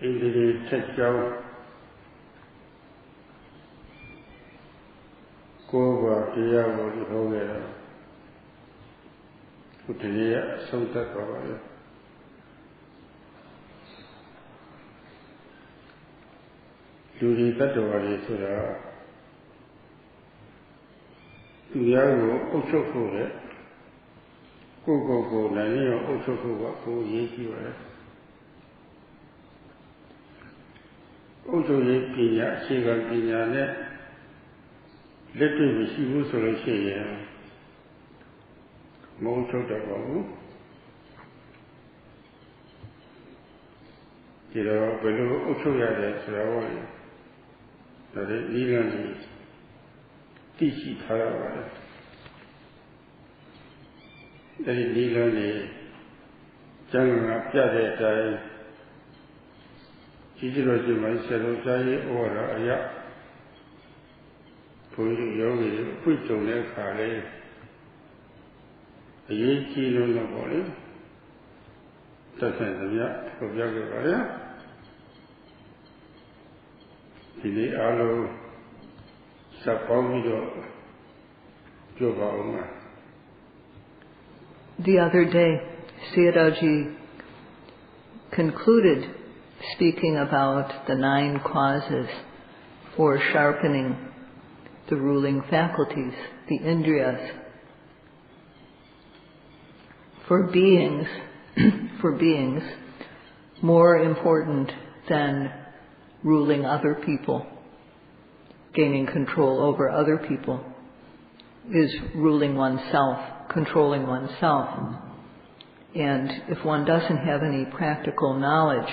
Indriyas take down Goba, Diabo, Hogera, Utilia, Santa Cavalla. Duty Catawari Sura Diabo, Ocho, Go, Nania, Ocho, Yaki. Ocho Pina, Siga Pina, let me see who so I say, most of the Babu. There are below Ocho Yada, Saraway, that is Nilan Tishi Taraway. That is Nilan Janga Piade. Digital myself, or Aya, putting yogi, put on their carly. A year on the body. That's the yak of Yagavaya. The alo Sapamido Jobauma. The other day, Sayadawgyi concluded speaking about the 9 causes for sharpening the ruling faculties, the Indriyas. For beings, more important than ruling other people, gaining control over other people, is ruling oneself, controlling oneself. And if one doesn't have any practical knowledge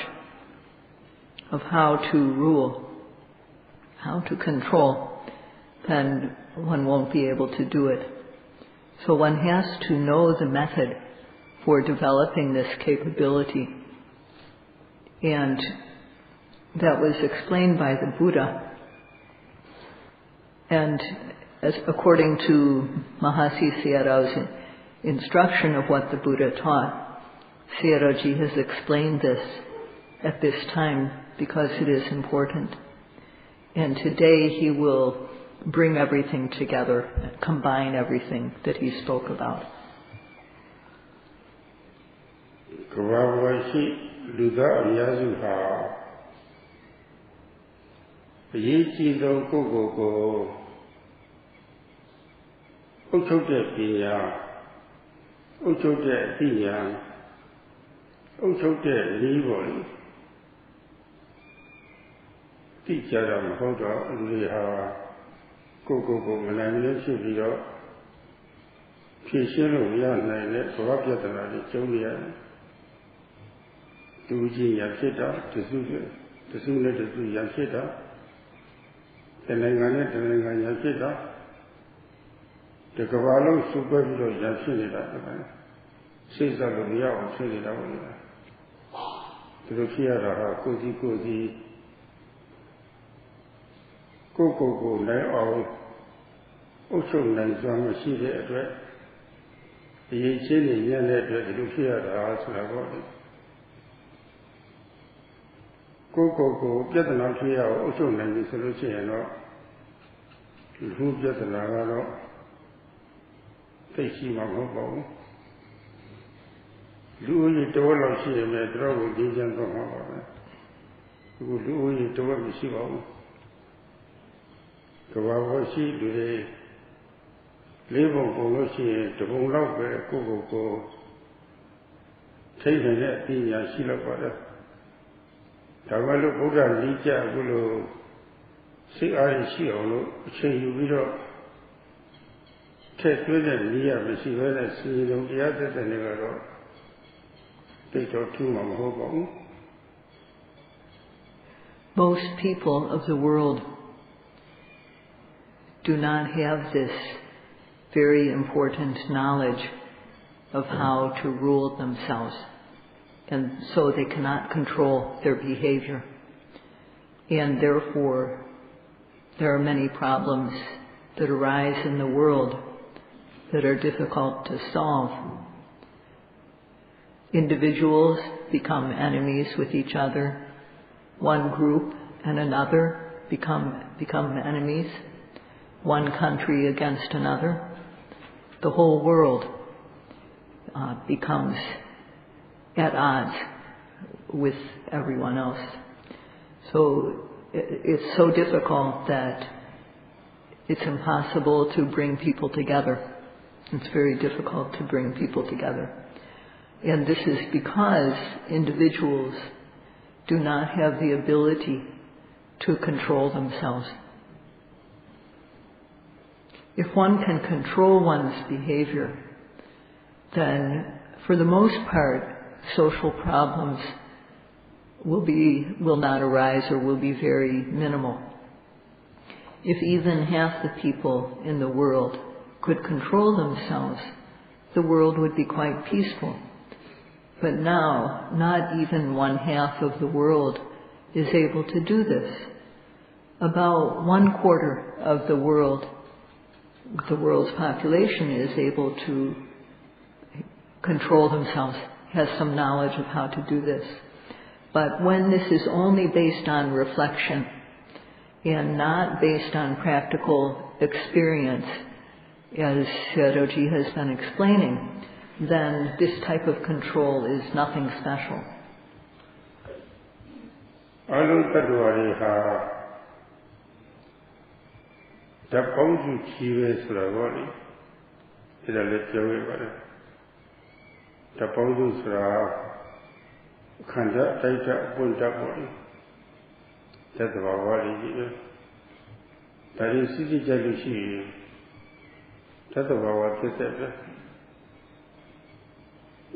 of how to rule, how to control, then one won't be able to do it. So one has to know the method for developing this capability. And that was explained by the Buddha. And according to Mahasi Sayadaw's instruction of what the Buddha taught, Sayadawgyi has explained this at this time because it is important. And today he will bring everything together, combine everything that he spoke about. Kawavashi Luda Yazuha Yichi do Gogo Ochote Pia Ochote Pia Ochote Livoli Teacher Mahoda Liha Gogo Manamia Shivio Kishiro Yana Kawapyatana Jolia Tuji Yashita, the sooner the two Yashita, the Langana Yashita, the Cavallo Superhero Yashita, says that we are trading out. The Fiara, Cozy, Go, now, also Nanzama City address. The Yachini Yan address, the Fiara, also Go, get an outfit, also Nancy Solution, who get an hour, take him on home. Do it all of she may draw with these young from who do it to what we see on. Kawashi, do they live on Polosi, to Bong Love, Go, take the net, the Shila Pada. Tavalo Buddha Lija Gulu, see I see all, say you will take with them near, receive it, see you the other than never. They talk to Mama Hobo. Most people of the world do not have this very important knowledge of how to rule themselves, and so they cannot control their behavior. And therefore, there are many problems that arise in the world that are difficult to solve. Individuals become enemies with each other. one group and another become enemies, one country against another. The whole world becomes at odds with everyone else. So it's so difficult that it's impossible to bring people together. It's very difficult to bring people together. And this is because individuals do not have the ability to control themselves. If one can control one's behavior, then for the most part, social problems will not arise or will be very minimal. If even half the people in the world could control themselves, the world would be quite peaceful. But now, not even one half of the world is able to do this. About 1/4 of the world's population is able to control themselves, has some knowledge of how to do this. But when this is only based on reflection and not based on practical experience, as Sayadawgyi has been explaining, then this type of control is nothing special. အလုံးတ attva တွေဟာဓာတ်ပေါင်းစုကြီးပဲဆိုတာပေါ့လေအဲ့ဒါလည်းပြောရပါတယ်ဓာတ်ပေါင်းစုဆိုတာခန္ဓာတိုက်တာအပွင့်တတ်ပေါ့လေသတ္တဝါဝါတွေကြီးပဲဒါတွေစိစိကြလို့ရှိရင်သတ္တဝါဝါဖြစ်တဲ့ပဲ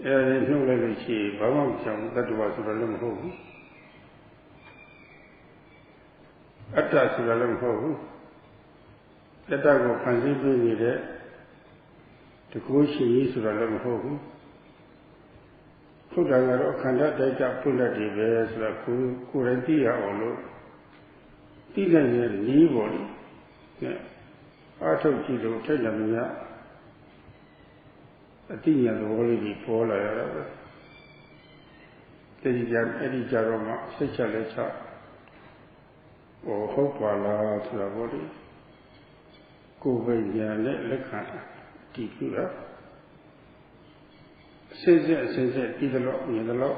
အဲ့ဒါနှုတ်လိုက်လို့ရှိရင်ဘာမှမပြောင်းသတ္တဝါဆိုတာလည်းမဟုတ်ဘူးအတ္တဆိုတာလည်းမဟုတ်ဘူးအတ္တကိုဖန်ဆင်းပေးနေတဲ့တကူရှိရေးဆိုတာလည်းမဟုတ်ဘူးဟုတ်တာကတော့ခန္ဓာတိုက်တာပုလတ်တွေပဲဆိုတာကိုယ်တိုင်သိရအောင်လို့သိနိုင်တဲ့နည်းပေါ်လေနဲ့အားထုတ်ကြည့်လို့ထိုက်တယ်မများအတိညာသဘောလေးကြီးပေါ်လာရတာပဲတတိယအဲ့ဒီကြတော့မှစိတ်ချလက်ချဟုတ်ပါလားဆိုတာပေါ့လေကိုယ်ပဲဉာဏ်နဲ့လက်ခံတည်ပြုတာအစစ်ဒီလိုမြင်တော့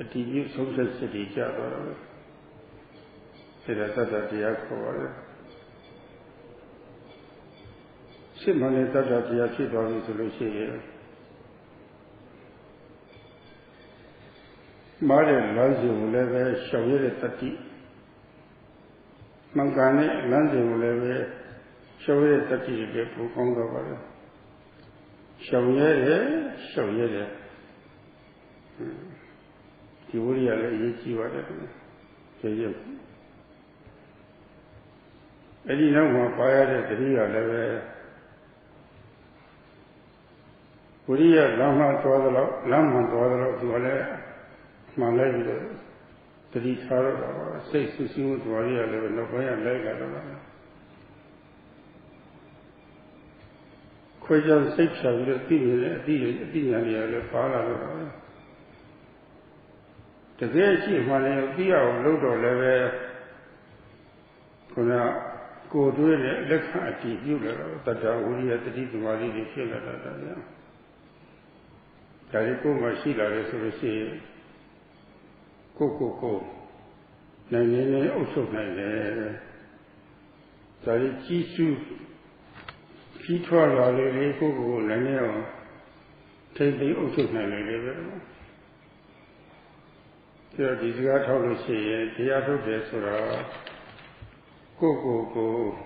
အတည်ပြုဆုံးဖြတ်ချက်တွေကြတော့တယ်စေတသတ္တတရားခေါ်ပါတယ်စိတ်မှလည်းတတ္တတရားဖြစ်သွားပြီဆိုလို့ရှိရင်မားတဲ့လမ်းစဉ်ကိုလည်းပဲရှောင်ရတဲ့တတိမှန်ကန်တဲ့လမ်းစဉ်ကိုလည်းပဲရှောင်ရတဲ့တတိတွေပိုကောင်းတော့ပါလေရှောင်ရတယ်ဒီဝိရိယလည်းအရေးကြီးပါတယ်ကျေရအဲ့ဒီနောက်မှာပါရတဲ့တတိယလည်းပဲဝိရိယလမ်းမှသွားသလောက်သူကလည်းမှန်လိုက်ပြီးတော့တတိထားတော့တာပါစိတ်ဆူဆူသွားရလည်းပဲနောက်ပိုင်းကလိုက်လာတော့တာခွေးကြောင့်စိတ်ဖြာပြီးတော့သိနေတဲ့အတိဉာဏ်တွေလည်းပါလာတော့တာတကယ်ရှိမှလည်းသိအောင်လုပ်တော့လည်းပဲခုနကိုယ်တွေးတဲ့လက်ခံအတည်ပြုလာတော့တတ္တဝိရိယတတိသမာဓိတွေဖြစ်လာတာဗျာဒါလေးကိုယ်မှရှိလာတယ်ဆိုလို့ရှိရင်ကိုနိုင်နေအုပ်ချုပ်နိုင်တယ်ဒါလေးကြီးစုကြီးထွားလာလေကိုနိုင်နေအောင်ထိတ်သိအုပ်ချုပ်နိုင်လေပဲဒီစကားထောက်လို့ရှိရင်တရားထုတ်တယ်ဆိုတာကို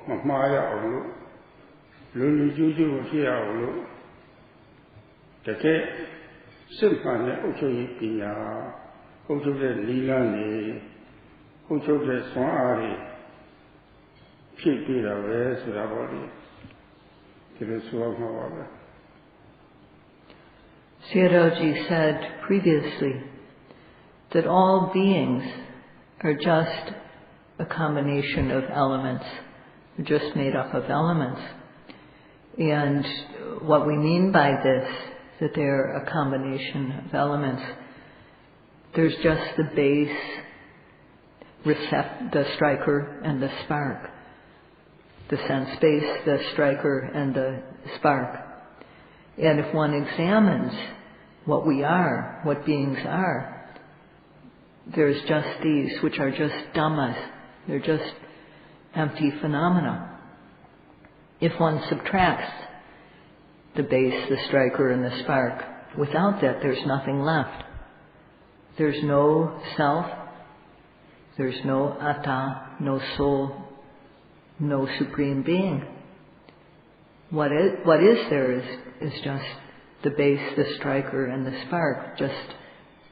မမှားရအောင်လို့လူကျူးကျူးမဖြစ်အောင်လို့တကယ်စစ်မှန်တဲ့အုပ်ချုပ်ရေးပညာအုပ်ချုပ်တဲ့လီလန်းနေအုပ်ချုပ်တဲ့ဆွမ်းအားတွေဖြစ်ပြီးတာပဲဆိုတာပေါ့လေဒီလိုဆိုရမှာပါပဲ Sayadawgyi said previously that all beings are just a combination of elements, just made up of elements. And what we mean by this, that they're a combination of elements, there's just the base the striker and the spark. The sense space, the striker and the spark. And if one examines what we are, what beings are, there's just these, which are just dhammas. They're just empty phenomena. If one subtracts the base, the striker, and the spark, without that there's nothing left. There's no self, there's no atta, no soul, no supreme being. What is there is just the base, the striker, and the spark, just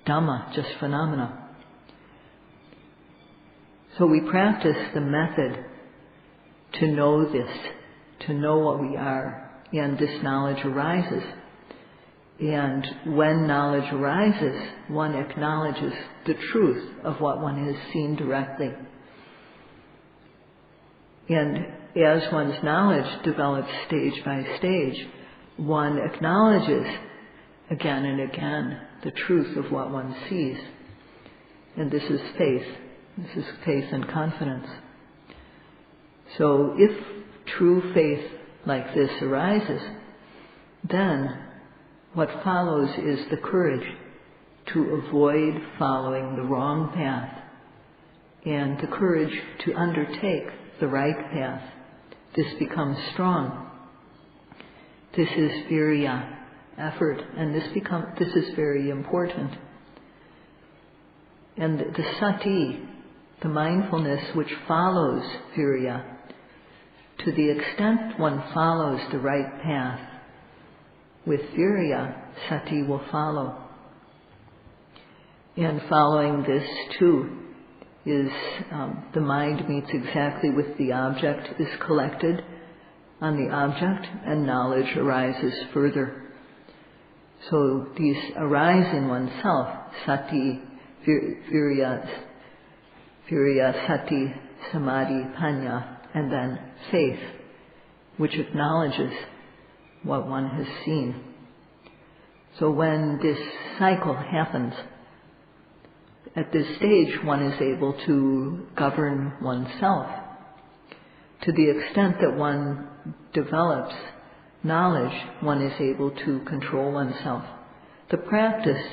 Dhamma, just phenomena. So we practice the method to know this, to know what we are, and this knowledge arises. And when knowledge arises, one acknowledges the truth of what one has seen directly. And as one's knowledge develops stage by stage, one acknowledges again and again the truth of what one sees. And this is faith. This is faith and confidence. So if true faith like this arises, then what follows is the courage to avoid following the wrong path and the courage to undertake the right path. This becomes strong. This is virya, effort, and this is very important. And the sati, the mindfulness which follows virya, to the extent one follows the right path, with virya, sati will follow. And following this too is the mind meets exactly with the object, is collected on the object, and knowledge arises further. So these arise in oneself, sati, virya, sati, samadhi, panya, and then faith, which acknowledges what one has seen. So when this cycle happens, at this stage one is able to govern oneself. To the extent that one develops knowledge, one is able to control oneself. The practice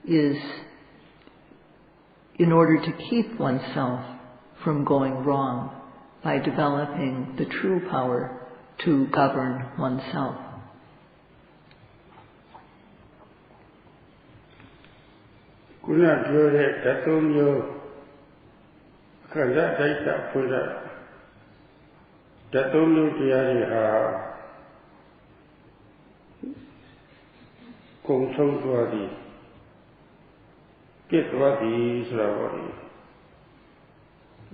is in order to keep oneself from going wrong by developing the true power to govern oneself. Kuna Jure Tatumyo Kanda Daita Punda Tatumyo Tiari Kung Song Twadi Get Wadi Sravadi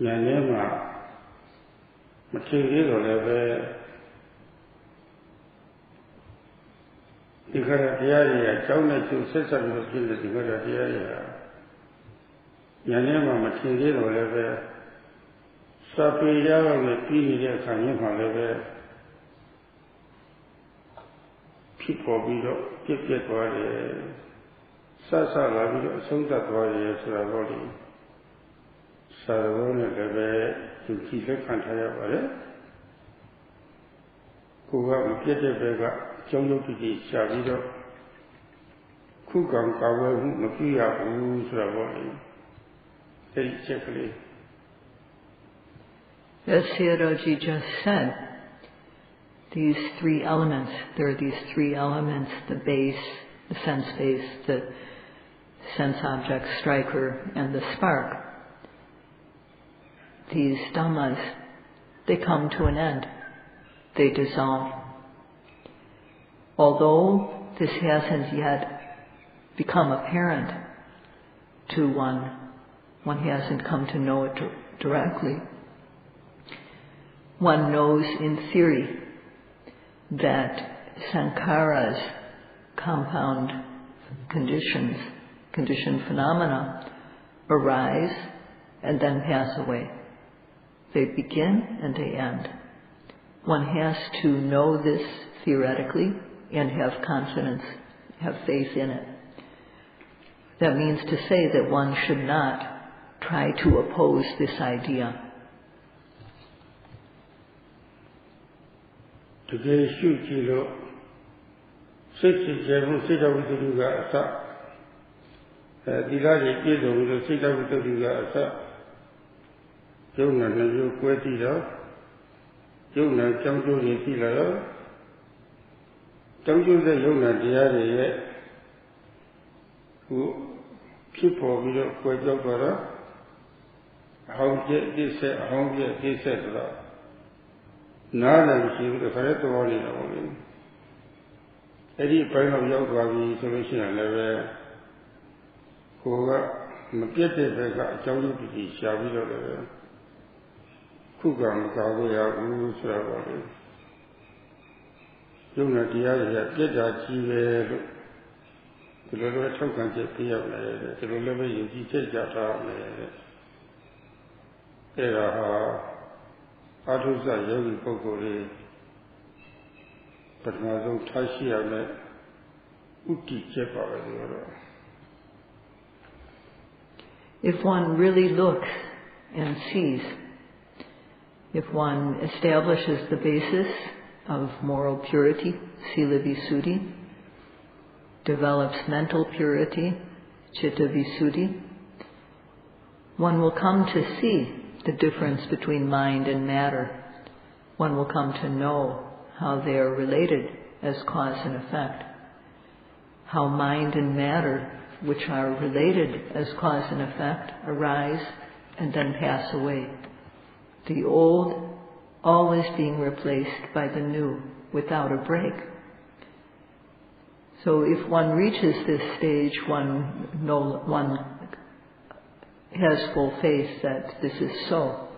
Yanema Material Leve Tiara, China to Cesar of the Tiara Yanema material level, Sapia, the Pinia Kanyama level, people below, keep it body, Sasa Lavi, Santa Body, Saravoli, Saravona level, to keep the country, who have get a beggar. Jongo Piti Shavido Kukam Kawa Makia Sravoli. Very checkly. As Sayadawgyi just said, these three elements, there are these three elements, the base, the sense base, the sense object striker, and the spark. These dhammas, they come to an end. They dissolve. Although this hasn't yet become apparent to one hasn't come to know it directly. One knows in theory that sankharas, compound conditioned phenomena, arise and then pass away. They begin and they end. One has to know this theoretically and have confidence, have faith in it. That means to say that one should not try to oppose this idea. တကယ်ရှုကြည့်လို့စိတ်ကြည်ကြဲမှုစိတ်တော်ဝိတ္တုကအစသီလကြီးပြည့်စုံလို့စိတ်တော်ဝိတ္တုကအစယုံနာနှစ်မျိုးကွဲတည်တော့ယုံနာကြောင်းကျိုးတွေသိလာတော့ကြောင်းကျိုးတဲ့ယုံနာတရားတွေရဲ့ကိုဖြစ်ပေါ်ပြီးတော့ကွဲပြောက်သွားတော့အဟောင်းကျက်တိဆက်အဟောင်းကျက်တိဆက်တော့နားလည်းမရှိဘူးတခါတည်းတော်နေတာပေါ့လေအဲ့ဒီဘိုင်းတော့ရောက်သွားပြီဆိုလို့ရှိရင်လည်းပဲကိုကမပြတ်တဲ့ဘက်ကအကြောင်းရင်းပြည်ရှာပြီးတော့လည်းခုကမကောက်ရဘူးဆိုတော့ပေါ့လေယုံနာတရားတွေကပြတ်တာကြီးပဲလို့ဒီလိုလိုထောက်ခံချက်ပြရောက်လာတယ်ဒီလိုလည်းပဲယုံကြည်ချက်ကြထားမယ်အဲ့ဒါဟာအာထုဇယောဂီပုဂ္ဂိုလ်တွေပထမဆုံးထားရှိရမယ်ဥတည်ချက်ပါပဲဒီလို If one really looks and sees, if one establishes the basis of moral purity, sila visuddhi, develops mental purity, chitta visuddhi, one will come to see the difference between mind and matter. One will come to know how they are related as cause and effect. How mind and matter, which are related as cause and effect, arise and then pass away. The old always being replaced by the new without a break. So if one reaches this stage, one has full faith that this is so.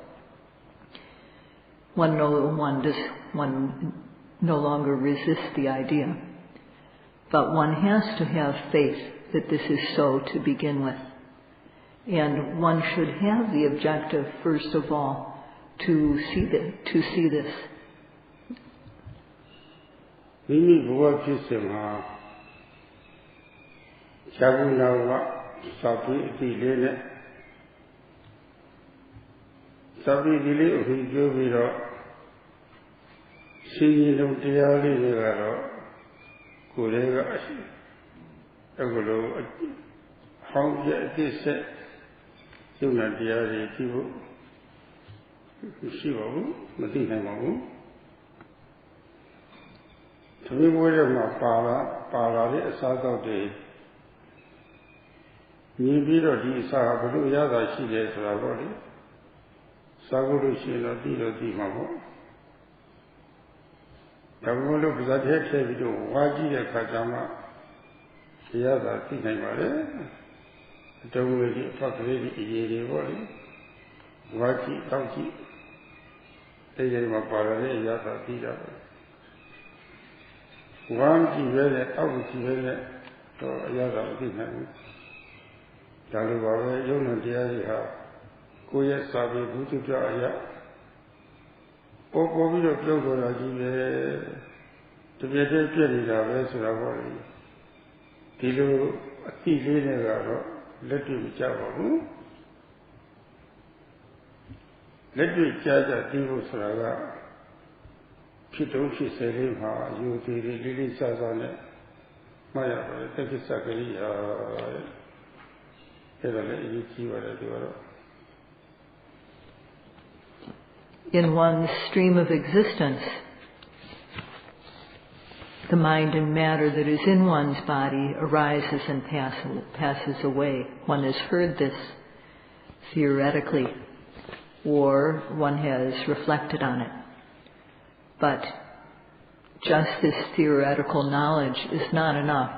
One no longer resists the idea. But one has to have faith that this is so to begin with. And one should have the objective, first of all, to see this. မိမိဘဝဖြစ်စဉ်မှာဇာကုနာဝစာပိအတိလေးနဲ့စာပိဒီလေးအပြီးပြောပြီးတော့ရှင်ရင်လုံးတရားလေးတွေကတော့ကိုယ်လေးကအရှိအခုလိုဟောင်းပြအစ်ဆက်ယုံနာတရားတွေကြည့်ဖို့မရှိပါဘူးမသိနိုင်ပါဘူးသမီးဘွဲထဲမှာပါလာတဲ့အစားအသောက်တွေမြင်ပြီးတော့ဒီအစားကဘယ်လိုရတာရှိလဲဆိုတာပေါ့လေစားဖို့လို့ရှိရင်တော့သိမှာပေါ့ဒါမှမဟုတ်ပါဇာတ်ထဲထည့်ပြီးတော့ဝါကြည့်တဲ့အခါကျမှရတာသိနိုင်ပါလေအတုံးလေးအဖက်ကလေးအရေးတွေပေါ့လေဝါကြည့်တောက်ကြည့်အဲဒီမှာပါလာတဲ့ရတာသိတာပဲဝမ်းကြည့်ပဲနဲ့တောက်ကြည့်ပဲနဲ့တော့အရသာမသိနိုင်ဘူးဒါလိုပါပဲယုံနဲ့တရားကြီးဟာကိုယ့်ရဲ့စာပေဘုသူပြအရာပေါ်ပြီးတော့ပြုတ်ပေါ်လာကြီးပဲတပြည့်တည်းပြည့်နေတာပဲဆိုတာပေါ့လေဒီလိုအသိလေးတွေကတော့လက်တွေ့မကြပါဘူးလက်တွေ့ကြားသိဖို့ဆိုတာကဖြစ်တုံးဖြစ်စေလေးမှာယူသေးလေးလေးစားစားနဲ့မှတ်ရပါတယ်တက္ကစ္စကလေးဟာအဲ့ဒါလည်းအရေးကြီးပါတယ်ဒီကတော့ In one's stream of existence, the mind and matter that is in one's body arises and passes away. One has heard this theoretically, or one has reflected on it. But just this theoretical knowledge is not enough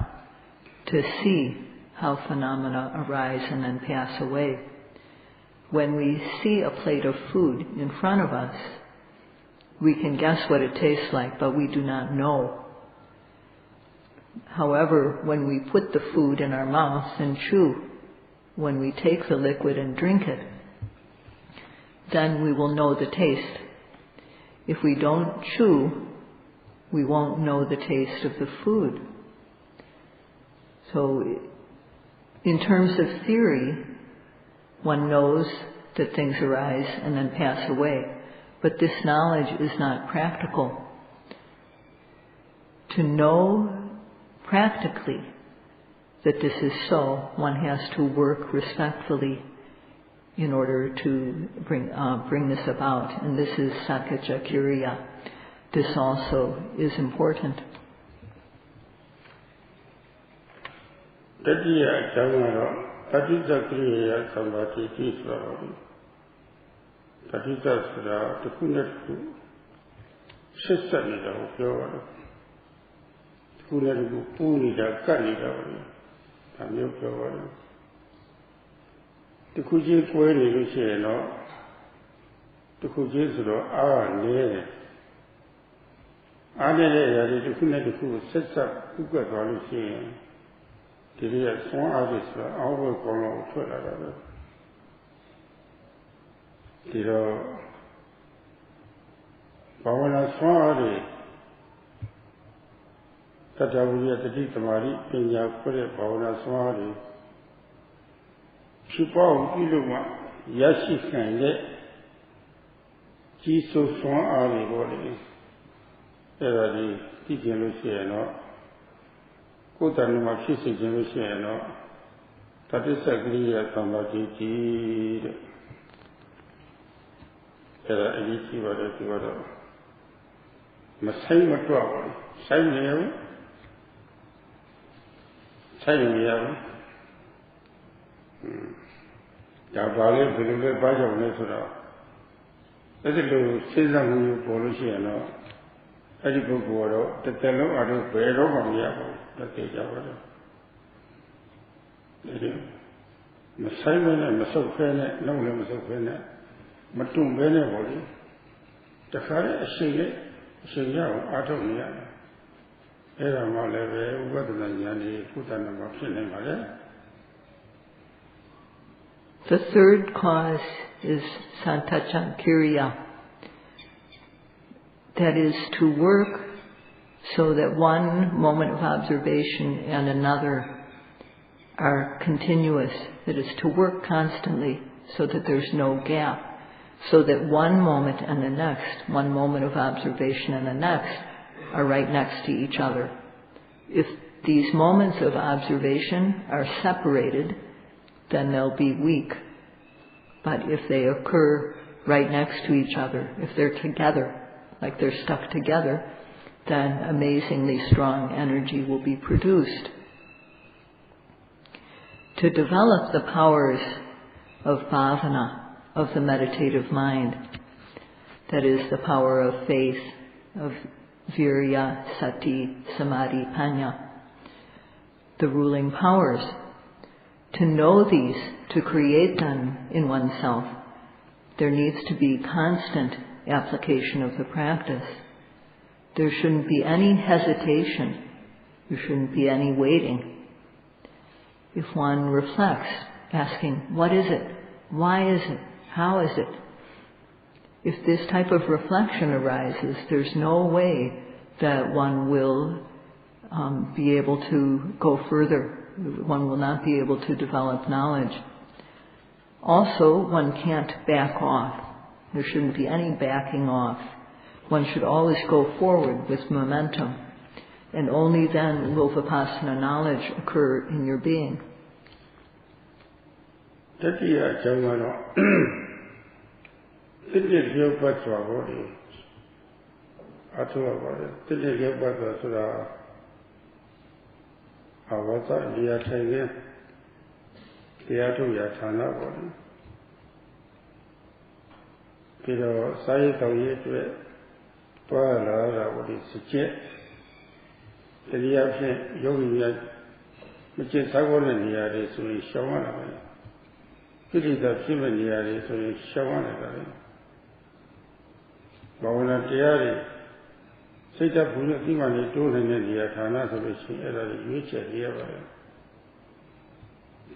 to see how phenomena arise and then pass away. When we see a plate of food in front of us, we can guess what it tastes like, but we do not know. However, when we put the food in our mouth and chew, when we take the liquid and drink it, then we will know the taste. If we don't chew, we won't know the taste of the food. So, in terms of theory, One knows that things arise and then pass away, but this knowledge is not practical. To know practically that this is so, one has to work respectfully in order to bring this about, and this is Sakhaja Kriya. This also is important. Tatiya Jamara, Tatita Kriya Sambati Tisra, Tatita Sura, the Kunatu, Sistanida, Pure, Kunatu, Punida, Kanida, and you pure. The Kuji Kwani Luciano, the Kujisro, near. Adele, the Kunatu sets up Kuka Lucian. The real swan artists are always going to another. The Bavana Swari that I will get the Ditamari, Penya Pure Bavana Swari. She bought Iluma, Yashi Kande, Jesus Swan Ari Body. There are the teaching Luciano. Kutanuma Fisi Jimishano, that is a clear Sambati. There are any whatever. Masai Matwa, Samuel, Yabale, the Baja Nesura. Let it do season you Policiano. Edibugoro, the Tello are the Bedo on Yabo, the Tejava. Simon and Masofene, no Masofene, Matum Benevoli, the Fire Shayao, Atonia, Era Maleve, whether than Yani, Putanama Kinemale. The third cause is Santacha Kriya. That is to work so that one moment of observation and another are continuous. That is to work constantly so that there's no gap. So that one moment and the next, one moment of observation and the next, are right next to each other. If these moments of observation are separated, then they'll be weak. But if they occur right next to each other, if they're together, like they're stuck together, then amazingly strong energy will be produced. To develop the powers of bhavana, of the meditative mind, that is the power of faith, of virya, sati, samadhi, panya, the ruling powers, to know these, to create them in oneself, there needs to be constant application of the practice. There shouldn't be any hesitation. There shouldn't be any waiting. If one reflects, asking, what is it? Why is it? How is it? If this type of reflection arises, there's no way that one will be able to go further. One will not be able to develop knowledge. Also, one can't back off. There shouldn't be any backing off. One should always go forward with momentum, and only then will vipassana knowledge occur in your being. Tatiya Jamano, Titiya Yopatra body, Atua body, Titiya Yopatra Sura, Avata, Diataya, Diatu Yatana body. Pero Sayadawgyi U Panditabhivamsa what is the jet? The reaction yogis, which is Sagonia, so is Shawana. It is the Simania, so is Shawana. Bavana Tiari, Sita Puna Timani, two and the Atana, so she era which at the other.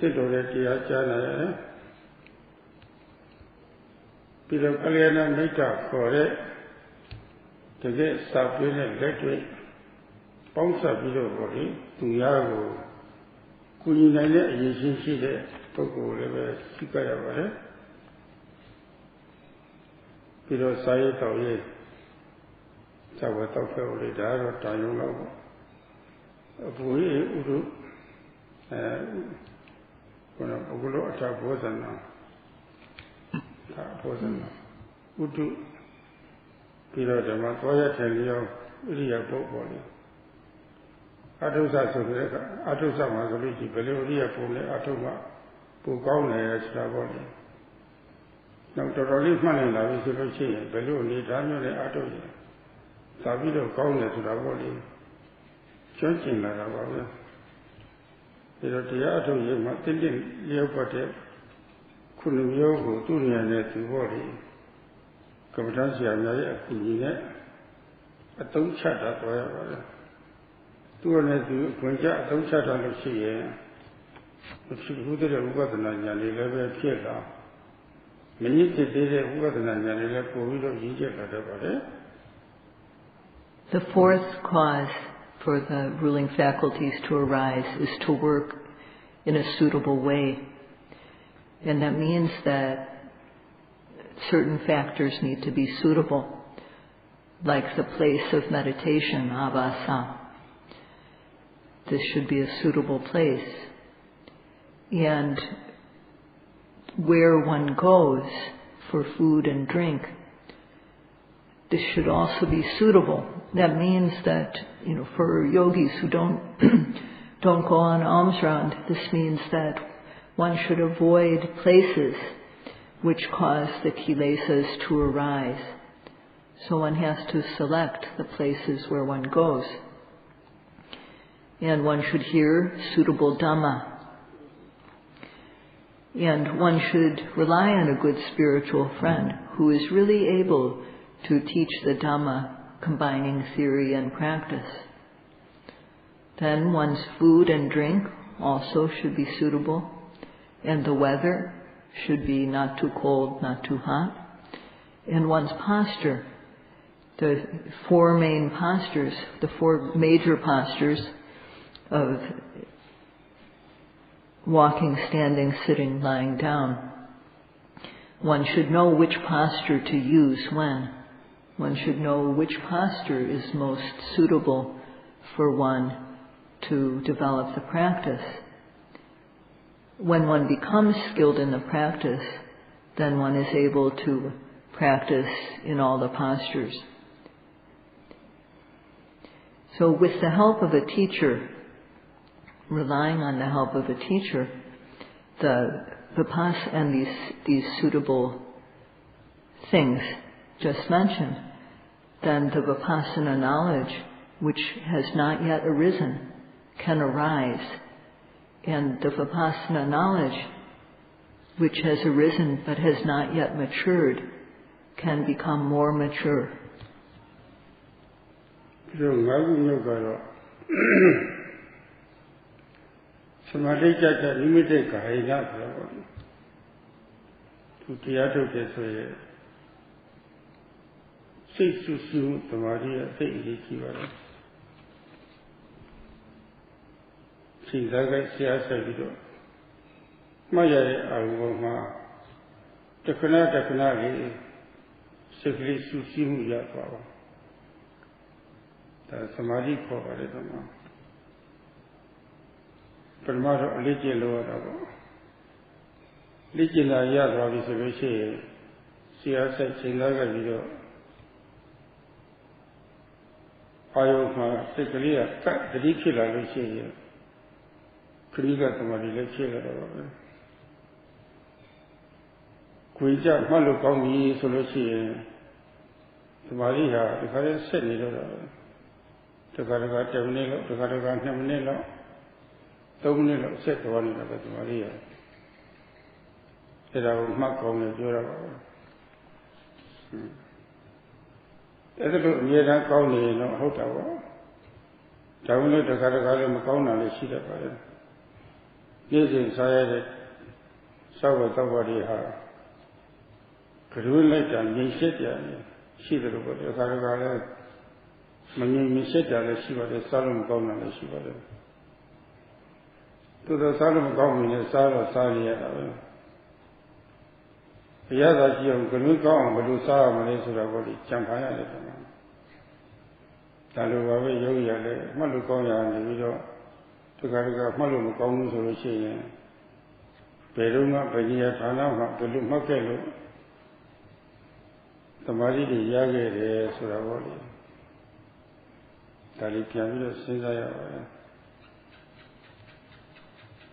Tito Tiachana. Pero Kalyana Meta for it to get stuff in it, let it bounce up below body to Yago. Kunina, you see, ပုဂ္ဂိုလ်လည်းပဲသိကြရပါတယ်ပြီးတော့စာရေးတော်ရေးသာဝတ္တဖော်လေးဒါတော့တာယုံလောက်ပေါ့အပူကြီးဥဒုဘုလိုအထာဘောဇနာဘောဇနာဥဒုပြီးတော့ဓမ္မသွားရထိုင်လျောဣရိယာပုတ်ပေါ်လေအထုဆဆိုတဲ့ကအထုဆမှာဆိုလို့ရှိဘယ်လိုဣရိယာပုတ်လဲအထုကပူကောင်းတယ်ဆိုတာပေါ့လေနောက်တော်တော်လေးမှတ်နိုင်လာပြီဆိုလို့ရှိရင်ဘယ်လိုအနေထားမျိုးနဲ့အထုရသာပြီးတော့ကောင်းတယ်ဆိုတာပေါ့လေကျွမ်းကျင်လာတာပါပဲဒါတော့တရားအထုရမှာတင်းတင်းလျော့ပတ်တဲ့ခုနှစ်မျိုးကိုသူ့ဉာဏ်နဲ့သူပေါ့လေကမ္ဘာဆရာများရဲ့အကူအညီနဲ့အသုံးချတာတော့ရပါတယ်သူကလည်းသူခွင့်ကြအသုံးချတာလို့ရှိရင်ဘုရားဥပဒနာဉာဏ်လေးလည်းပဲဖြစ်လာမနည်းဖြစ်သေးတဲ့ဥပဒနာဉာဏ်လေးလည်းပို့ပြီးတော့ရည်ကျက်လာတတ်ပါတယ် The fourth cause for the ruling faculties to arise is to work in a suitable way. And that means that certain factors need to be suitable, like the place of meditation, avasa. This should be a suitable place. And where one goes for food and drink, this should also be suitable. That means that, for yogis who don't go on alms round, this means that one should avoid places which cause the kilesas to arise. So one has to select the places where one goes. And one should hear suitable Dhamma. And one should rely on a good spiritual friend who is really able to teach the Dhamma, combining theory and practice. Then one's food and drink also should be suitable, and the weather should be not too cold, not too hot. And one's posture, the four main postures, the four major postures of walking, standing, sitting, lying down. One should know which posture to use when. One should know which posture is most suitable for one to develop the practice. When one becomes skilled in the practice, then one is able to practice in all the postures. So with the help of a teacher, relying on the help of a teacher, the vipassana and these suitable things just mentioned, then the vipassana knowledge, which has not yet arisen, can arise. And the vipassana knowledge, which has arisen but has not yet matured, can become more mature. Samadhi for Paradama. Permado Ligil Lord Ligila Yadra Visavishi, Siasa Chilaga Video Ayoma, Sikalia, Kat the Dikila Vishi, Kriga Samadhi Lechila. Kuija Malukomi Solusi, Samaria, the Kaya Senate. The Karaga Terminal, the Karaga Terminal, Dominil, set one in the Maria. That I will mark on the Jura. As a good Yeda County, no hotel. Dominil, the Karaga Macona, the Shida Paran. This inside Sawa Tawadi. Could we let them be shit? She did about the Karaga. Many said that she was a solemn governor, she was the Salom Government is Sara Salia. The other young Guluka, Medusa, Malaysia, Champaya. Taluva, Yoga, Malukoya, and the video to Garaga, Malum, Gong, Solution. Peruma, Penia, Tana, the Lumakelu. The Mari, the Yagi, Suravoli. Talipiano, Sinzaya.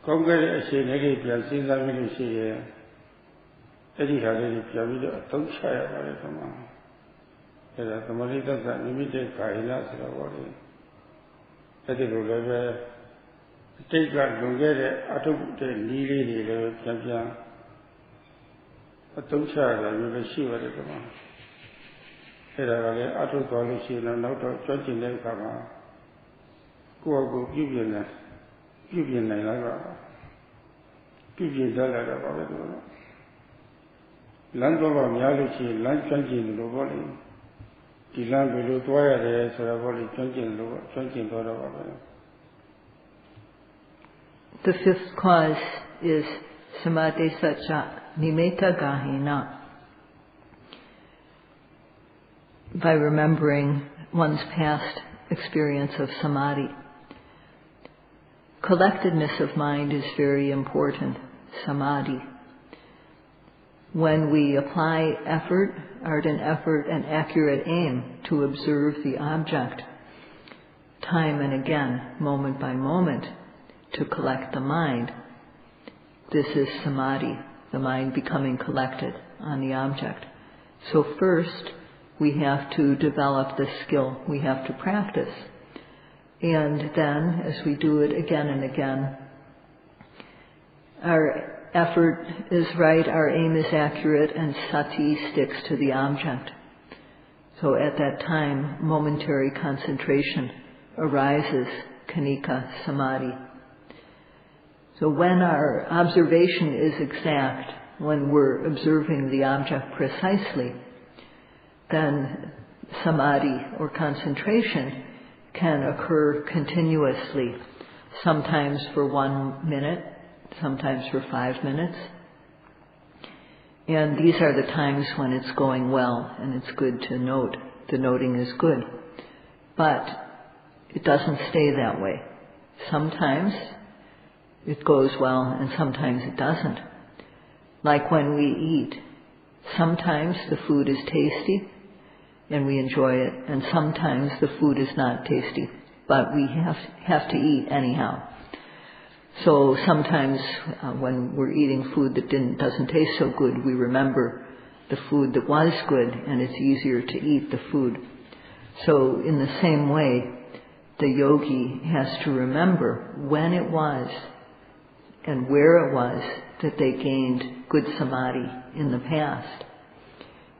Congress, she negated Sinza Militia. Eddie had a Piavida, don't shy about it from her. The Maritas that limited Kaila Suravoli. Eddie will take that to get it out of the Lily, the champion. But don't shy that you will see what it is. Era auto coalition and out of judging them come out. Go give you that. Give you Naila. Give you Dalla about it. Land over Mialici, land changing the body. The land below Toya there, so the body changing $20. The fifth cause is Samadhi Satcha Nimitta Gahina. By remembering one's past experience of samadhi. Collectedness of mind is very important, samadhi. When we apply effort, ardent effort, and accurate aim to observe the object, time and again, moment by moment, to collect the mind, this is samadhi, the mind becoming collected on the object. So first, we have to develop this skill. We have to practice. And then, as we do it again and again, our effort is right, our aim is accurate, and sati sticks to the object. So at that time, momentary concentration arises, kanika samadhi. So when our observation is exact, when we're observing the object precisely, then samadhi or concentration can occur continuously, sometimes for 1 minute, sometimes for 5 minutes. And these are the times when it's going well and it's good to note. The noting is good. But it doesn't stay that way. Sometimes it goes well and sometimes it doesn't. Like when we eat. Sometimes the food is tasty and we enjoy it, and sometimes the food is not tasty, but we have to eat anyhow. So sometimes when we're eating food that doesn't taste so good, we remember the food that was good, and it's easier to eat the food. So in the same way, the yogi has to remember when it was and where it was that they gained good samadhi in the past.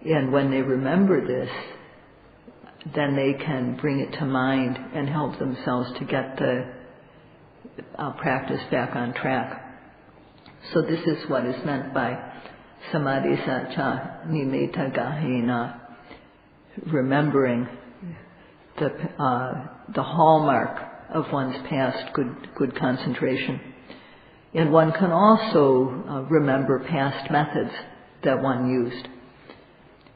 And when they remember this, then they can bring it to mind and help themselves to get the practice back on track. So this is what is meant by samadhi satcha nimitta gahena, remembering the hallmark of one's past good concentration. And one can also remember past methods that one used.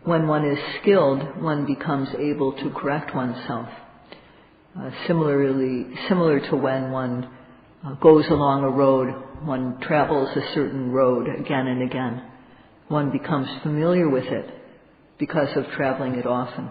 When one is skilled, one becomes able to correct oneself. Similar to when one goes along a road, one travels a certain road again and again. One becomes familiar with it because of traveling it often.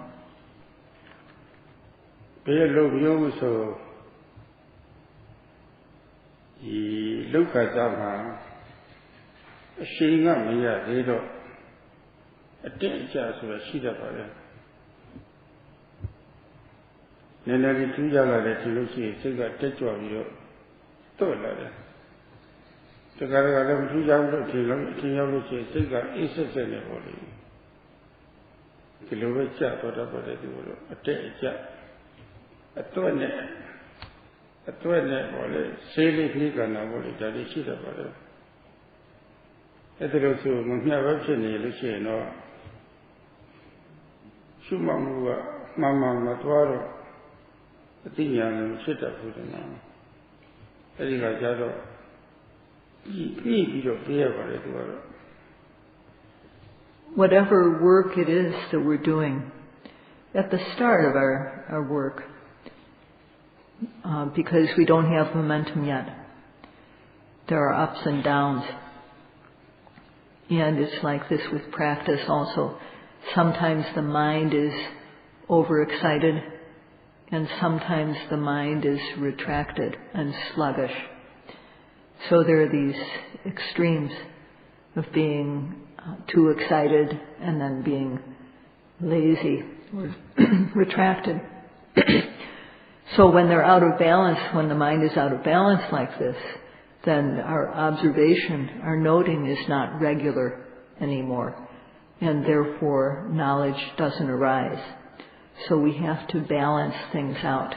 Whatever work it is that we're doing, at the start of our work, because we don't have momentum yet, there are ups and downs. And it's like this with practice also. Sometimes the mind is overexcited, and sometimes the mind is retracted and sluggish. So there are these extremes of being too excited and then being lazy or retracted. So when they're out of balance, when the mind is out of balance like this, then our observation, our noting is not regular anymore, and therefore knowledge doesn't arise. So we have to balance things out.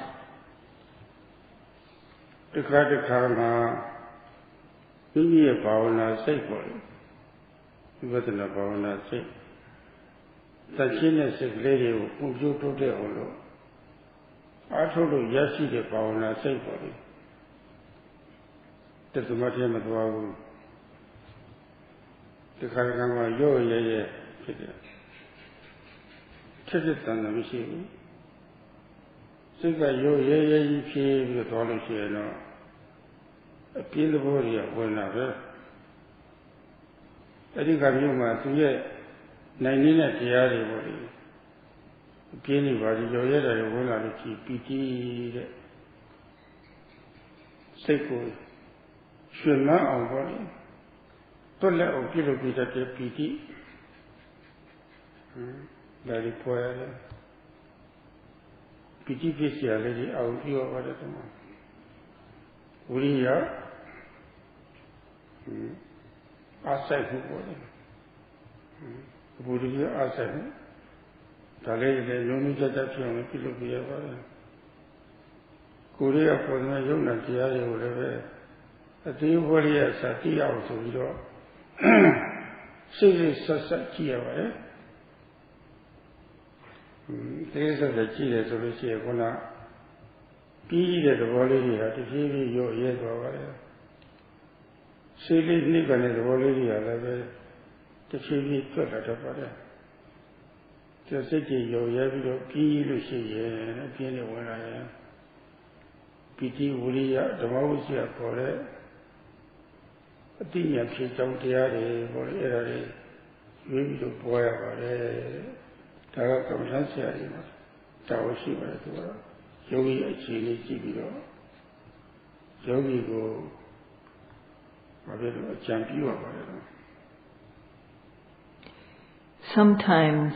Sometimes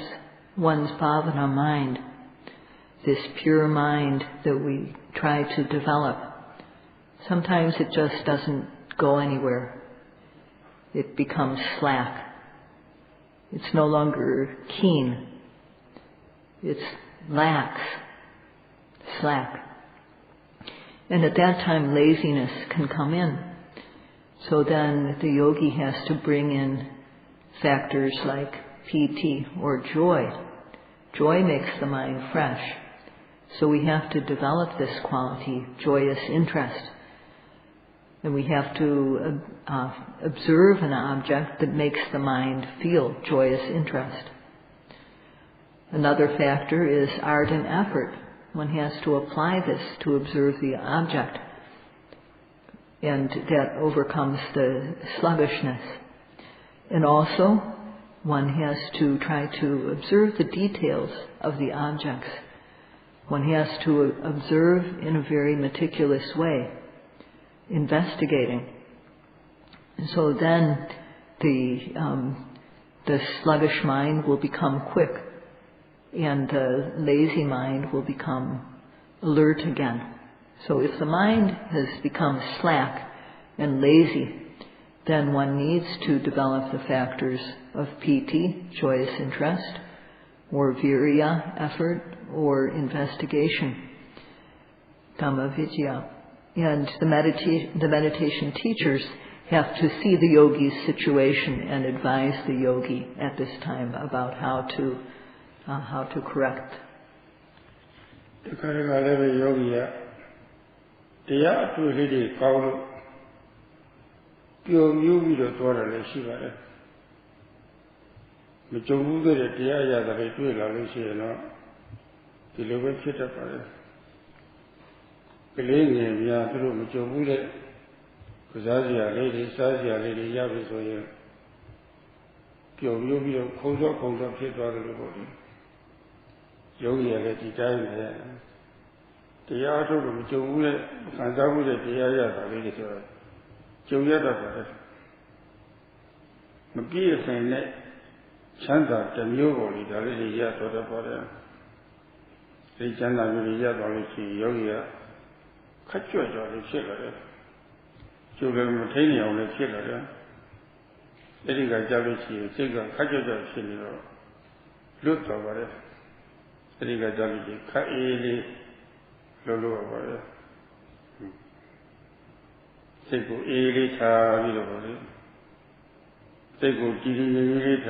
one's bhavana mind, this pure mind that we try to develop, sometimes it just doesn't go anywhere. It becomes slack. It's no longer keen. It's lax, slack. And at that time, laziness can come in. So then the yogi has to bring in factors like piti or joy. Joy makes the mind fresh. So we have to develop this quality, joyous interest. And we have to observe an object that makes the mind feel joyous interest. Another factor is ardent effort. One has to apply this to observe the object, and that overcomes the sluggishness. And also, one has to try to observe the details of the objects. One has to observe in a very meticulous way, investigating. And so then the sluggish mind will become quick, and the lazy mind will become alert again. So if the mind has become slack and lazy, then one needs to develop the factors of piti, joyous interest, or virya, effort, or investigation, Dhamma vidya. And the meditation teachers have to see the yogi's situation and advise the yogi at this time about how to correct. pure you to toilet shiva. Mijobu the Diaya that I do Luciano, the Logan Chita Pare. Pelagian, ya through Mijobu, Kazazia lady, Sazia lady, Yavis or you. Pure you, Kozo, Pit rather than body. Yogi let it die there. The art of Mijobu, Kanzabu, the Diaya, the lady. Joyada, Mabia saying that. Chanda, the new body, the lady yet or the body. The Chanda will yet only see Yogia. Cut your jaw, the chiller. Children Matania on the chiller. Ediga Javici, Sigga, cut your jaw, chiller. Look over it. Ediga Javici, cut early, Lulu over it. Sigo early, Tavi. They go Giri,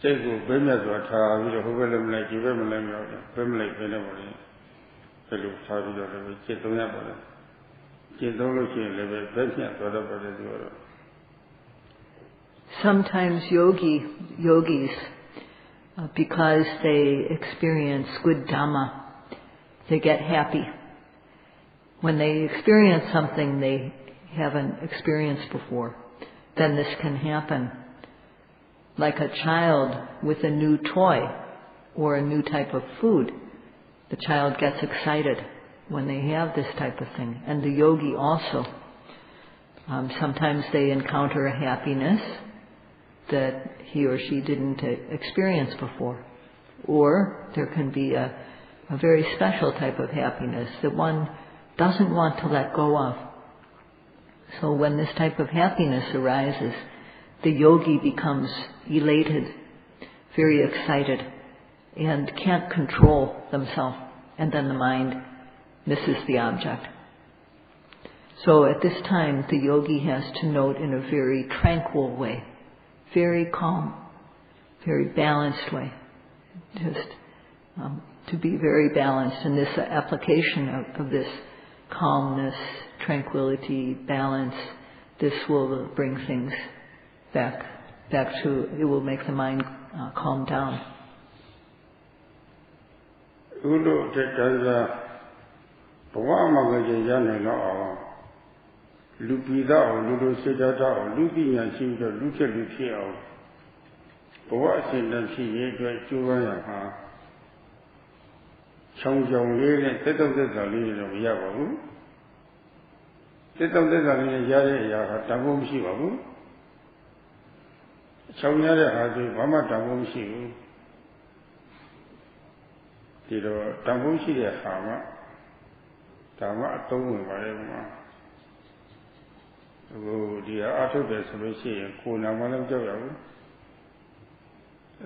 they go Bemazwata, we have them like you, family, family. Hello, Tavi, or Chetonaba. Chetology, level, Bessia, whatever. Sometimes yogis, because they experience good Dhamma, they get happy. When they experience something they haven't experienced before, then this can happen. Like a child with a new toy or a new type of food, the child gets excited when they have this type of thing. And the yogi also. Sometimes they encounter a happiness that he or she didn't experience before. Or there can be a very special type of happiness that one doesn't want to let go of. So when this type of happiness arises, the yogi becomes elated, very excited, and can't control themselves. And then the mind misses the object. So at this time, the yogi has to note in a very tranquil way, very calm, very balanced way. Just to be very balanced. And this application of this calmness, tranquility, balance, this will bring things back to, it will make the mind calm down. Udo Tetaza Pawama Yana Lupida or Ludo Sedata or Lupian seemed to look at Lupia. Pawa said that she ate to Raya. Chong Jong Lady, Tetam the Lady of Yababu. Tetam the Lady Yaya, Tabum Shivabu. Chong Yada has a Mama Tabum Shivu. Tiro Tabum Shia Hama. Tama Tomu Varema. The Arthur Solution, Kuna Malam Joe.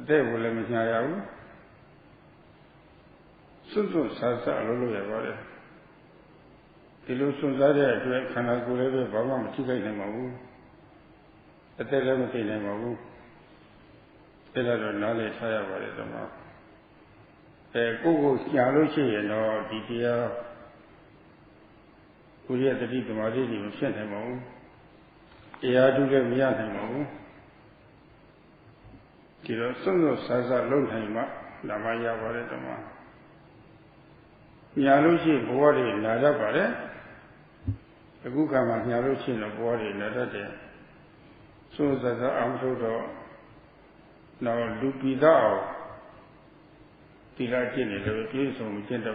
They will let me know. Sunto Sasa Lulu about it. The Lusun Zada, Kanagule, Baba, Tika Nemabu. But they never say Nemabu. They don't know they say about it. A Google Yaluchi and all DTR. Who had the deep Madidi and sent him home. Yadu gave me at him home. Kilo Sunto Sasa Lunhima, Lamaya Varetama. Yaluchi body nada bare. The Gukama Yaluchi no body nada there. So that I'm so now Lupida Tilatin, the case of Genda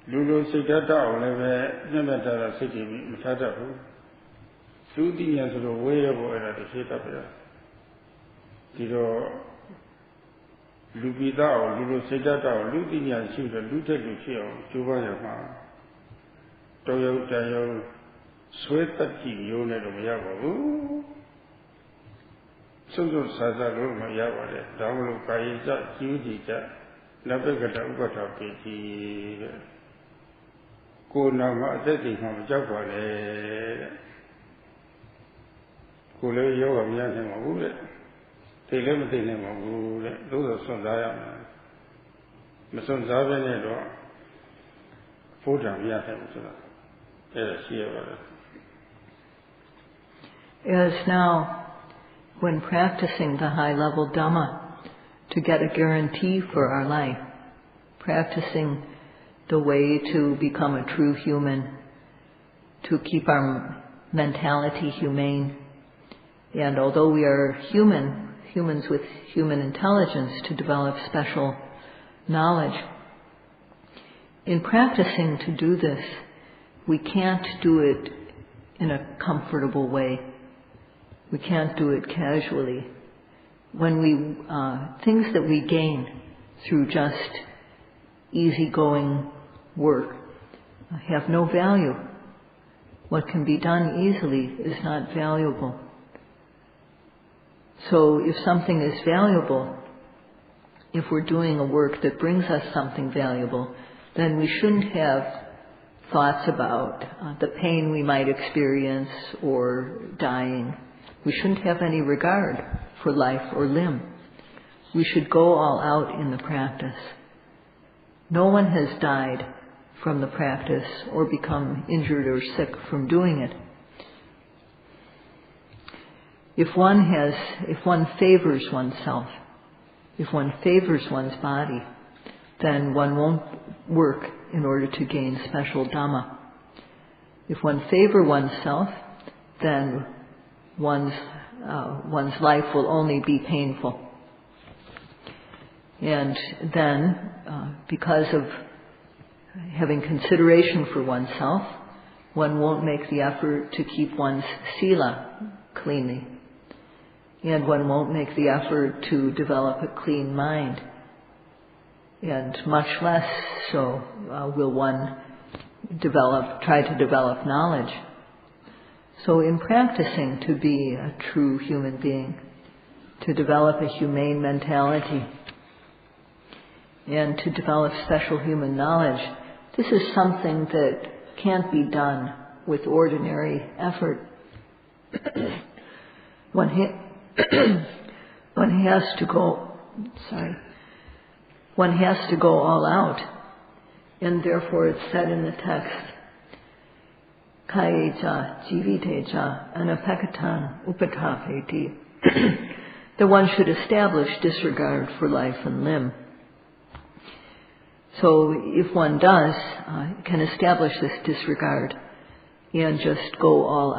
Lulu Sedata or never city Matadahu. 2 years ago, way over at the set up here. Tiro Lupida or Lulu Sedata or Ludinia seemed a looted Lucio, Juvayama. Toyo Tayo, Sweaty unit of Yavabu. Sunto Sasa Roma Yavare, Damu Kaisa, Judita, Navigata Ubata Piti. Kunama setting from Javale. Kule Yoga Mian of Wood. They live in him of Wood. Those are Son Diana. Mason Zavene, Fotam Yatam. Yes, she ever. As now, when practicing the high-level Dhamma to get a guarantee for our life, practicing the way to become a true human, to keep our mentality humane, and although we are humans with human intelligence, to develop special knowledge, in practicing to do this, we can't do it in a comfortable way. We can't do it casually. When things that we gain through just easygoing work have no value. What can be done easily is not valuable. So if something is valuable, if we're doing a work that brings us something valuable, then we shouldn't have thoughts about the pain we might experience or dying. We shouldn't have any regard for life or limb. We should go all out in the practice. No one has died from the practice or become injured or sick from doing it. If one favors oneself, if one favors one's body, then one won't work in order to gain special Dhamma. If one favor oneself, then one's life will only be painful. And then, because of having consideration for oneself, one won't make the effort to keep one's sila cleanly. And one won't make the effort to develop a clean mind. And much less so will one try to develop knowledge. So in practicing to be a true human being, to develop a humane mentality, and to develop special human knowledge, this is something that can't be done with ordinary effort. One has to go all out, and therefore it's said in the text, Kayeja jiviteja anapekatan upatapeti, that one should establish disregard for life and limb. So if one does, can establish this disregard and just go all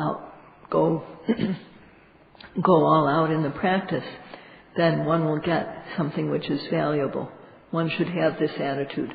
out in the practice, then one will get something which is valuable. One should have this attitude.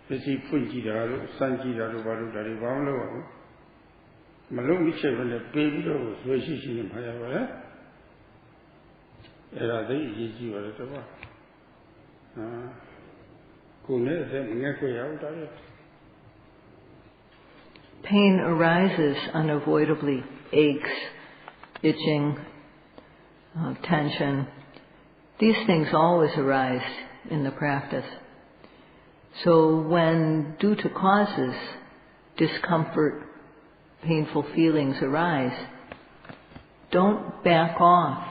Pesi Punjidaro, Sanjidaro, Barudari, Bamlo, Malongi Chevan, baby, Swedish in Hayavara. Era they easy or at all. Kune, then pain arises unavoidably, aches, itching, tension. These things always arise in the practice. So when, due to causes, discomfort, painful feelings arise, don't back off,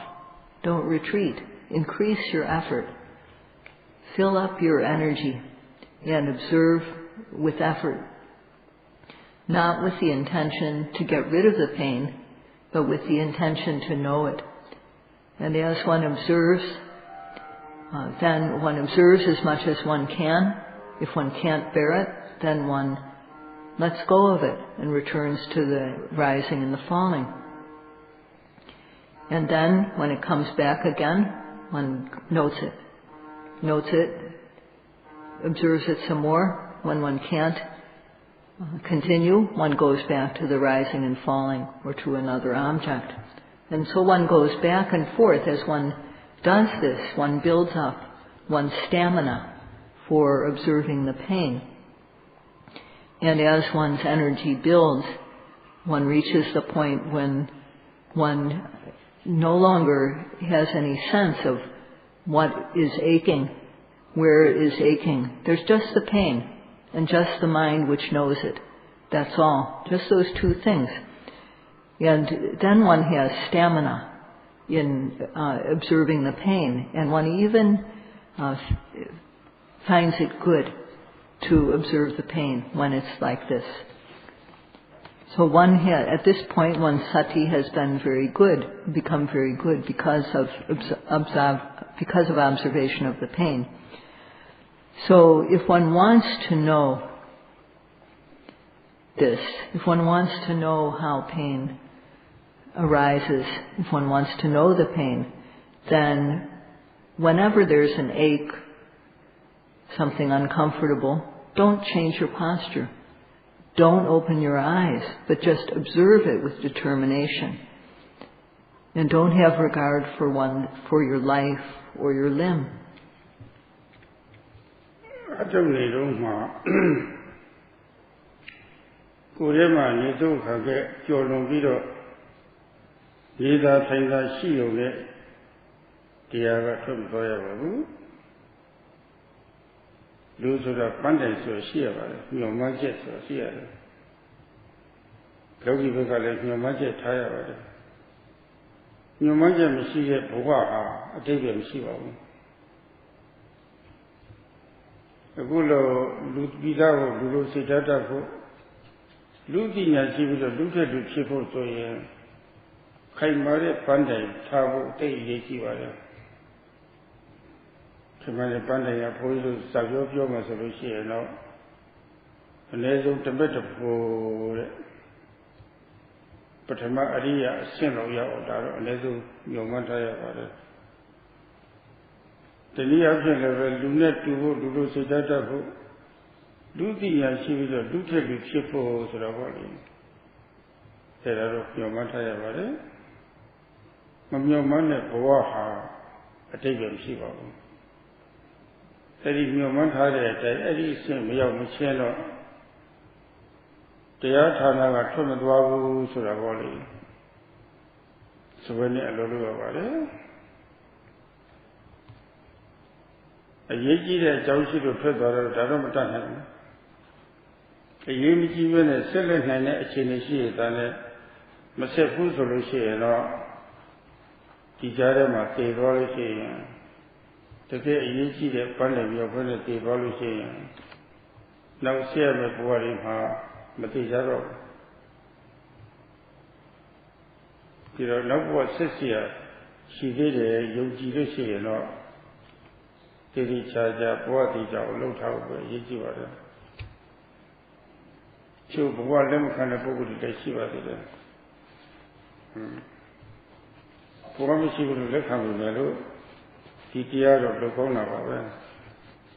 don't retreat, increase your effort. Fill up your energy and observe with effort, not with the intention to get rid of the pain, but with the intention to know it. And as one observes, then one observes as much as one can. If one can't bear it, then one lets go of it and returns to the rising and the falling. And then, when it comes back again, one notes it, observes it some more. When one can't continue, one goes back to the rising and falling or to another object. And so one goes back and forth. As one does this, one builds up one's stamina for observing the pain. And as one's energy builds, one reaches the point when one no longer has any sense of what is aching, where it is aching. There's just the pain and just the mind which knows it. That's all. Just those two things. And then one has stamina in observing the pain, and one even finds it good to observe the pain when it's like this. So at this point, one's sati has been very good, become very good because of observation of the pain. So if one wants to know this, if one wants to know how pain arises, if one wants to know the pain, then whenever there's an ache, something uncomfortable, don't change your posture. Don't open your eyes, but just observe it with determination. And don't have regard for your life or your limb. Those who are Pandits or Shia, your magic or Shia. Logi Vagale, your magic tire. Your magic Messiah, Boa, a David Shiva. A Gulo, Ludbida, Lulu Sidata, Ludi Najiva, Luta to Chipo Soya, Kaimare Pandai, Tabo, Day Yakiwaya. Many Pandaya Polo Savio Masalushi, and there's a bit of but Maria Sinoya, and there's a Yomantaya. The Liapian level, Lunet to Lulu Sidata, Ludi and she will do take with Chipo Savali. There are Yomantaya, Mamma Mana Boaha, a David Shiva. Eddie Newman had a Eddie Sim Yamacheno. They are Tana Tomadwabu Suravoli. So when you allude about it, a Yaji that Joshi to Pedro Daramatan. A Yimiji when a silent and a Chinishi than a Masefu solution or Tijarama, Tevolishi. To get a Yaji that Pandam, your friend, Tevolishi. Now, see a Buari, Matijaro. You don't know what says here. She did a Yogi Lucy, you know. Did he charge up what he got low tower, Yaji? So, what them kind of book did she was it? For me, she would look at me, the Tiara of the corner.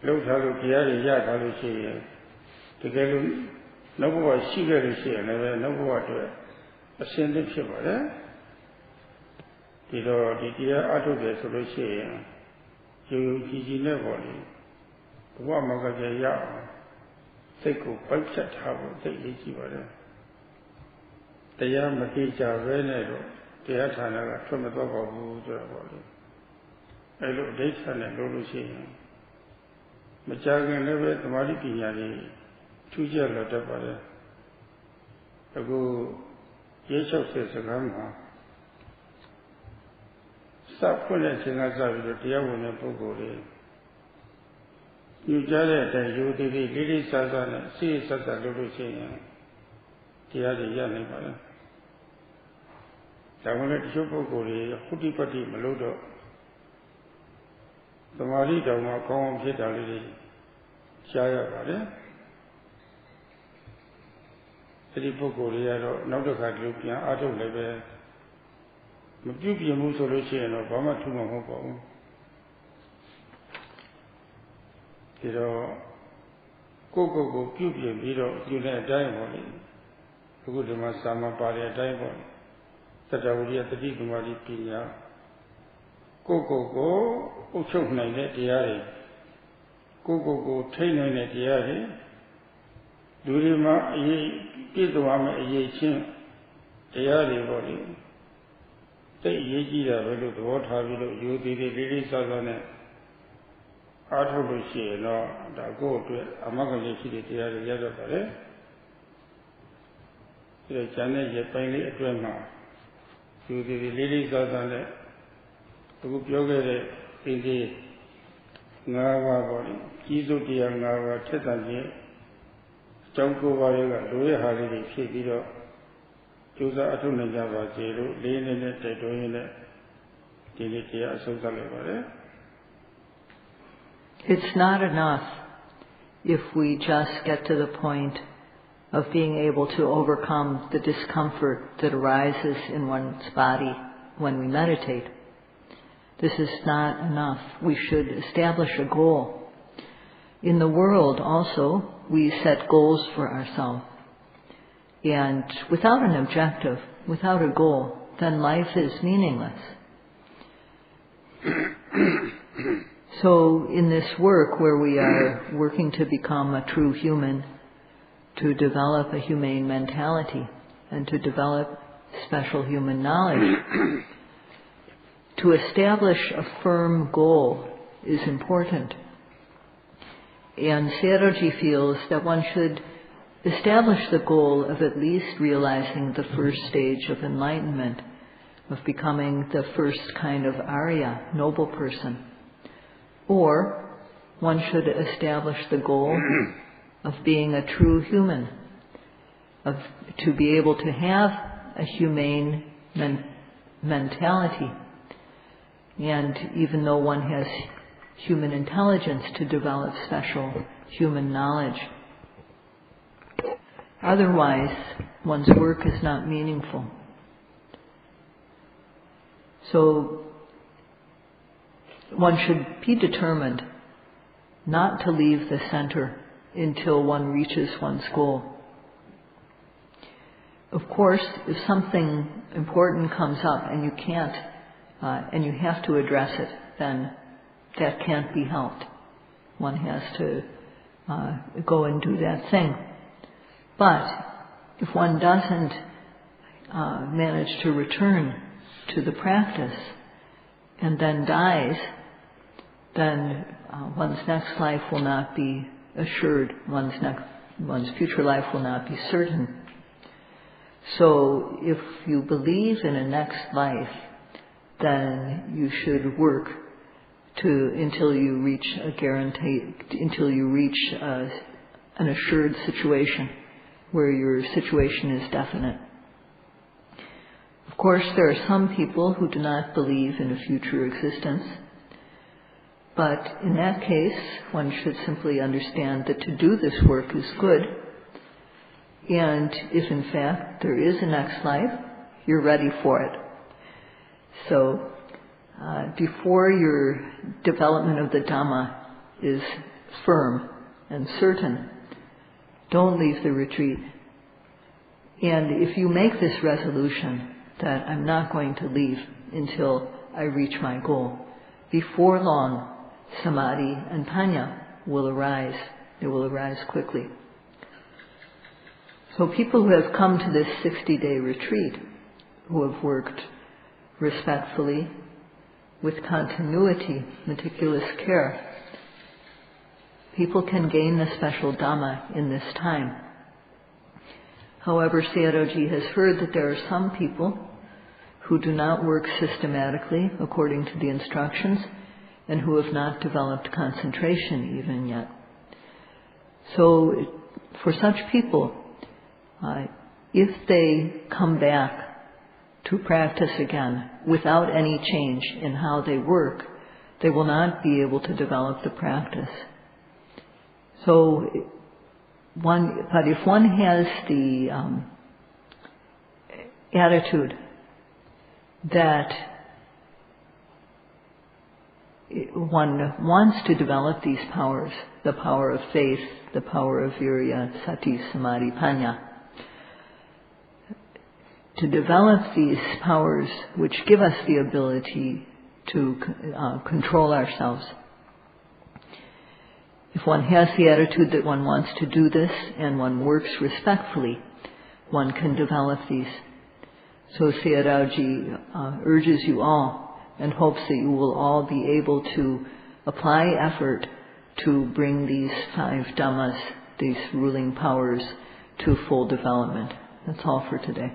Low tower, Tiara, Yakalushi. Together, no one she very see and no water. A sending ship, eh? The dear Adobe Solution, you never. One Magaja, take a pipe set house, take easy water. The young Matija Venero, the Atana, from the top of Wood. I look data and Lolution. Majagan never the Maripia, 2 years later, but I go, yes, says a grandma. Stop pulling us out of the Diamond and Pogore. You judge that you did it, Lily Sazan, see such a Lolution. The other young. I wanted to show Pogore, Hutipati Maludo. The Marita will come hit a little Shaya. The Pogore, not the Kalupian, out of labor. Mapupi Musolution or Bama Tumahopo. Coco, Pupi, Vido, you let a diamond. The good Masama Pari a diamond. That I would get the big Mari Pina. Coco, Ochok Night, the Ari. Coco, train at the Ari. Durima, ye, Pidwama, ye chin, the Ari body. Take ye, the water, you did it, Lily Southern. Arthur, no, that go to Amagali, the other. The China, ye finally a grandma. You did the Lily Southern. To yoga in the Nava body, Kizu dear Nava, Tetani, Janko Vaga, Louis Hardy, Shadido, Tusa Atunajava, Zero, Lane in it, doing it, Dilitia, Social. It's not enough if we just get to the point of being able to overcome the discomfort that arises in one's body when we meditate. This is not enough. We should establish a goal. In the world also, we set goals for ourselves. And without an objective, without a goal, then life is meaningless. So in this work where we are working to become a true human, to develop a humane mentality, and to develop special human knowledge, to establish a firm goal is important. And Sayadawgyi feels that one should establish the goal of at least realizing the first stage of enlightenment, of becoming the first kind of Arya, noble person. Or one should establish the goal of being a true human, to be able to have a humane mentality. And even though one has human intelligence, to develop special human knowledge. Otherwise, one's work is not meaningful. So, one should be determined not to leave the center until one reaches one's goal. Of course, if something important comes up and you can't, and you have to address it, then that can't be helped. One has to go and do that thing. But if one doesn't manage to return to the practice and then dies, then one's next life will not be assured. One's future life will not be certain. So if you believe in a next life, then you should work until you reach an assured situation where your situation is definite. Of course, there are some people who do not believe in a future existence, but in that case, one should simply understand that to do this work is good, and if in fact there is a next life, you're ready for it. So, before your development of the Dhamma is firm and certain, Don't leave the retreat. And if you make this resolution that I'm not going to leave until I reach my goal, before long, samadhi and panya will arise. They will arise quickly. So people who have come to this 60-day retreat, who have worked respectfully, with continuity, meticulous care, people can gain the special Dhamma in this time. However, Sayadawgyi has heard that there are some people who do not work systematically according to the instructions and who have not developed concentration even yet. So for such people, if they come back to practice again without any change in how they work, they will not be able to develop the practice. So but if one has the attitude that one wants to develop these powers, the power of faith, the power of virya, sati, samadhi, panya, to develop these powers which give us the ability to control ourselves. If one has the attitude that one wants to do this and one works respectfully, one can develop these. So Sayadawgyi urges you all and hopes that you will all be able to apply effort to bring these 5 Dhammas, these ruling powers, to full development. That's all for today.